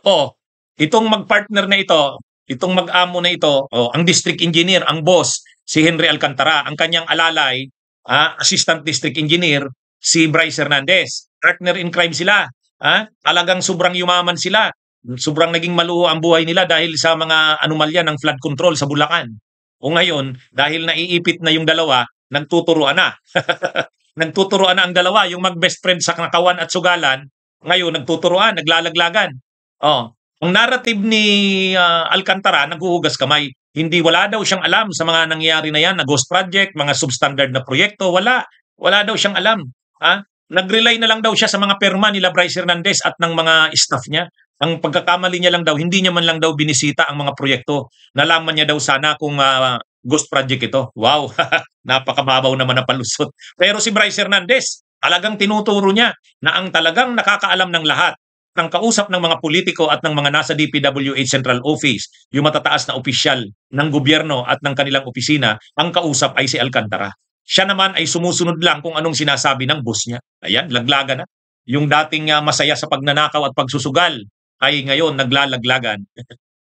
Oh, itong mag-partner na ito, itong mag-amo na ito, oh, ang district engineer, ang boss, si Henry Alcantara. Ang kanyang alalay, assistant district engineer, si Bryce Hernandez. Partner in crime sila. Talagang sobrang yumaman sila. Sobrang naging maluho ang buhay nila dahil sa mga anomalya ng flood control sa Bulacan. O ngayon, dahil naiipit na yung dalawa, nagtuturuan na. Nagtuturuan na ang dalawa, yung mag-best friend sa Nakawan at Sugalan, ngayon nagtuturuan, naglalaglagan. Oh, ang narrative ni Alcantara naghuhugas kamay. Hindi wala daw siyang alam sa mga nangyayari na yan, na ghost project, mga substandard na proyekto, wala. Wala daw siyang alam. Nag-rely na lang daw siya sa mga perma nila Bryce Hernandez at ng mga staff niya. Ang pagkakamali niya lang daw, hindi niya man lang daw binisita ang mga proyekto. Nalaman niya daw sana kung ghost project ito. Wow, napakababaw naman na palusot. Pero si Bryce Hernandez, talagang tinuturo niya na ang talagang nakakaalam ng lahat, ng kausap ng mga politiko at ng mga nasa DPWH Central Office, yung matataas na opisyal ng gobyerno at ng kanilang opisina, ang kausap ay si Alcantara. Siya naman ay sumusunod lang kung anong sinasabi ng boss niya. Ayan, laglagan na. Yung dating masaya sa pagnanakaw at pagsusugal ay ngayon naglalaglagan.